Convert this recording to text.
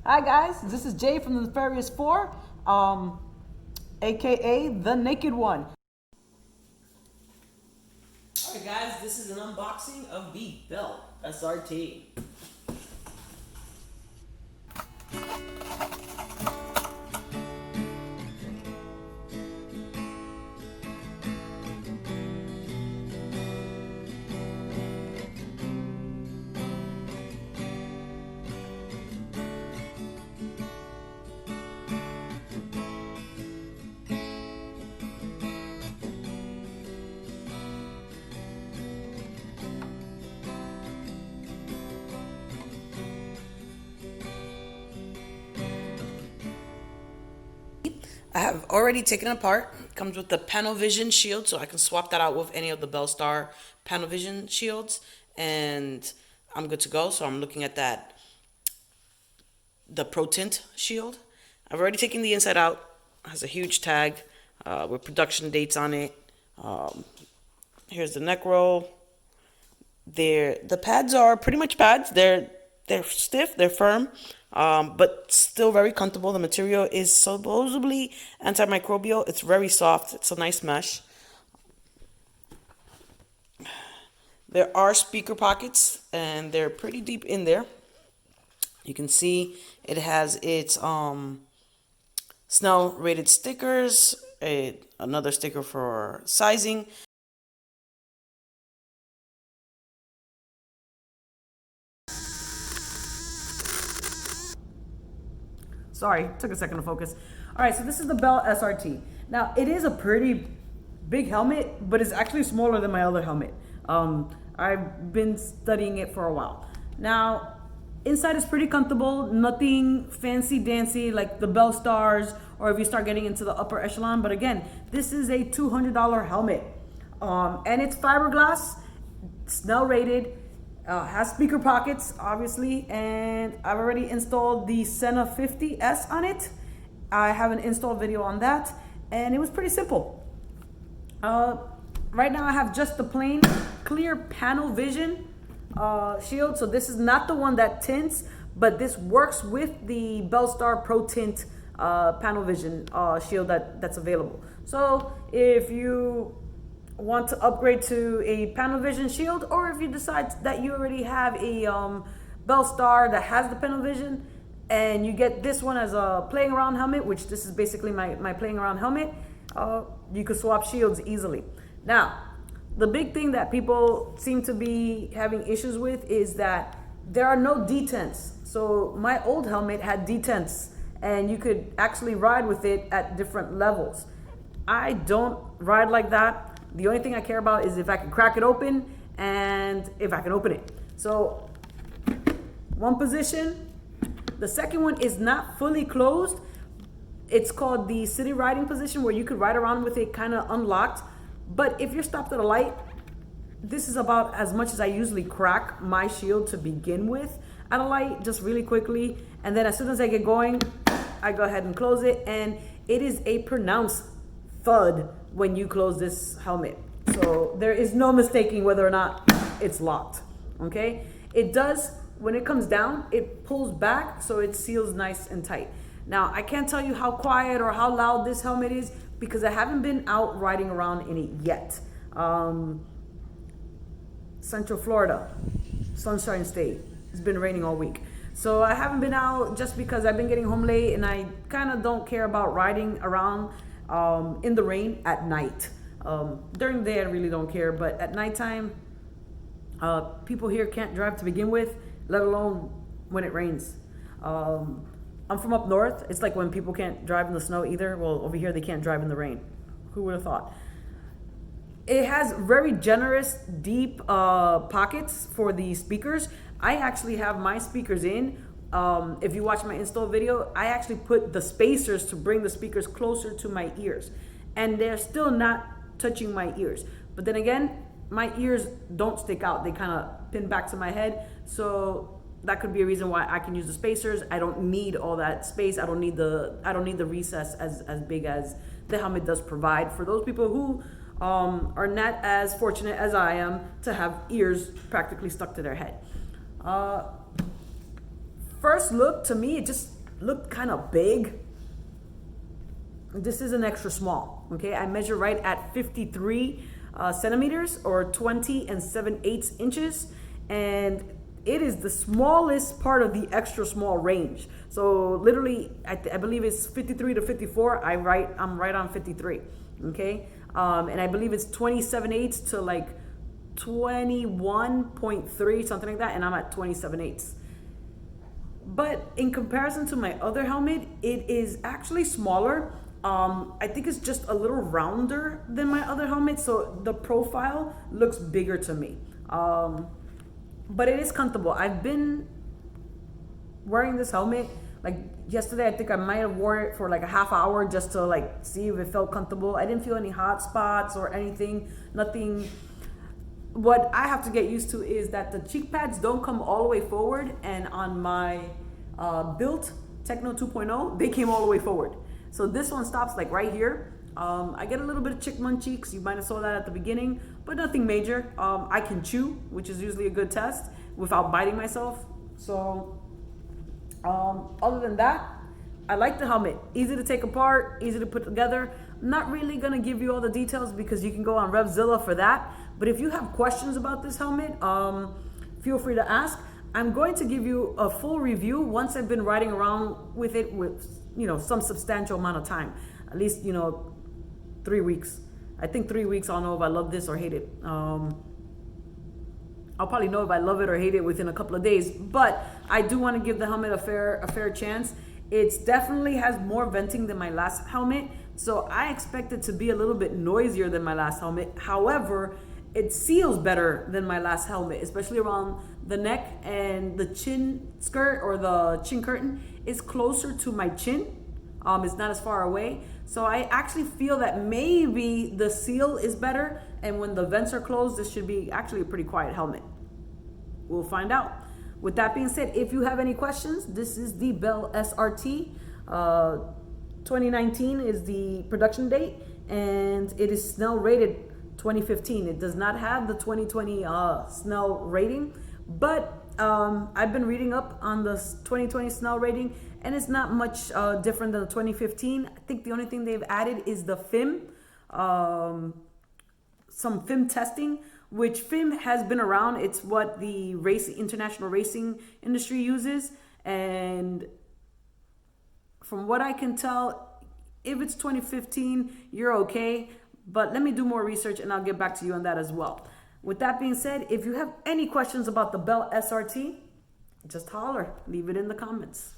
Hi guys, this is Jay from the Nefarious 4, aka The Naked One. Alright guys, this is an unboxing of the belt, SRT. I have already taken it apart. It comes with the Panovision shield, so I can swap that out with any of the Bellstar Panovision shields, and I'm good to go. So I'm looking at that, the Pro Tint shield. I've already taken the inside out. It has a huge tag with production dates on it. Here's the neck roll. The pads are pretty much pads. They're stiff, they're firm, but still very comfortable. The material is supposedly antimicrobial. It's very soft. It's a nice mesh. There are speaker pockets, and they're pretty deep in there. You can see it has its Snell rated stickers, another sticker for sizing. Sorry, took a second to focus. All right, so this is the Bell SRT. Now, it is a pretty big helmet, but it's actually smaller than my other helmet. I've been studying it for a while. Now, inside is pretty comfortable, nothing fancy dancy like the Bell Stars, or if you start getting into the upper echelon. But again, this is a $200 helmet. And it's fiberglass, Snell rated, has speaker pockets, obviously, and I've already installed the Senna 50S on it. I have an install video on that, and it was pretty simple. Right now I have just the plain clear Panovision shield. So this is not the one that tints, but this works with the Bellstar Pro Tint Panovision shield that's available. So if you want to upgrade to a Panovision shield, or if you decide that you already have a Bellstar that has the Panovision and you get this one as a playing around helmet, which this is basically my playing around helmet, you could swap shields easily. Now, the big thing that people seem to be having issues with is that there are no detents. So my old helmet had detents, and you could actually ride with it at different levels. I don't ride like that. The only thing I care about is if I can crack it open and if I can open it. So one position. The second one is not fully closed. It's called the city riding position, where you could ride around with it kind of unlocked. But if you're stopped at a light, this is about as much as I usually crack my shield to begin with at a light, just really quickly. And then as soon as I get going, I go ahead and close it. And it is a pronounced thud when you close this helmet. So there is no mistaking whether or not it's locked, okay? It does, when it comes down, it pulls back so it seals nice and tight. Now, I can't tell you how quiet or how loud this helmet is because I haven't been out riding around in it yet. Central Florida, Sunshine State. It's been raining all week. So I haven't been out just because I've been getting home late, and I kind of don't care about riding around in the rain at night. During the day, I really don't care, but at nighttime, people here can't drive to begin with, let alone when it rains. I'm from up north. It's like when people can't drive in the snow either. Well, over here, they can't drive in the rain. Who would have thought? It has very generous, deep pockets for the speakers. I actually have my speakers in. If you watch my install video, I actually put the spacers to bring the speakers closer to my ears. And they're still not touching my ears. But then again, my ears don't stick out. They kind of pin back to my head. So that could be a reason why I can use the spacers. I don't need all that space. I don't need the recess as big as the helmet does provide for those people who are not as fortunate as I am to have ears practically stuck to their head. First look, to me, it just looked kind of big. This is an extra small, okay? I measure right at 53 centimeters or 20 and 7/8 inches. And it is the smallest part of the extra small range. So literally, I believe it's 53 to 54. I'm right on 53, okay? And I believe it's 27/8 to like 21.3, something like that. And I'm at 27/8. But in comparison to my other helmet, it is actually smaller. I think it's just a little rounder than my other helmet, so the profile looks bigger to me. But it is comfortable. I've been wearing this helmet. Like yesterday, I think I might have wore it for like a half hour just to like see if it felt comfortable. I didn't feel any hot spots or anything, nothing. What I have to get used to is that the cheek pads don't come all the way forward, and on my built Techno 2.0, they came all the way forward. So this one stops like right here. I get a little bit of chickmun cheeks. You might have saw that at the beginning, but nothing major. I can chew, which is usually a good test, without biting myself. So other than that, I like the helmet. Easy to take apart, easy to put together. I'm not really gonna give you all the details because you can go on Revzilla for that. But if you have questions about this helmet, feel free to ask. I'm going to give you a full review once I've been riding around with it with, some substantial amount of time. At least, 3 weeks. I think 3 weeks I'll know if I love this or hate it. I'll probably know if I love it or hate it within a couple of days, but I do want to give the helmet a fair chance. It definitely has more venting than my last helmet, so I expect it to be a little bit noisier than my last helmet. However, it seals better than my last helmet, especially around the neck, and the chin skirt or the chin curtain is closer to my chin. It's not as far away. So I actually feel that maybe the seal is better, and when the vents are closed, this should be actually a pretty quiet helmet. We'll find out. With that being said, if you have any questions, this is the Bell SRT. 2019 is the production date, and it is Snell rated 2015. It does not have the 2020 Snell rating, but I've been reading up on the 2020 Snell rating, and it's not much different than the 2015. I think the only thing they've added is the FIM, some FIM testing, which FIM has been around. It's what the international racing industry uses, and from what I can tell, if it's 2015, you're okay. But let me do more research and I'll get back to you on that as well. With that being said, if you have any questions about the Bell SRT, just holler, leave it in the comments.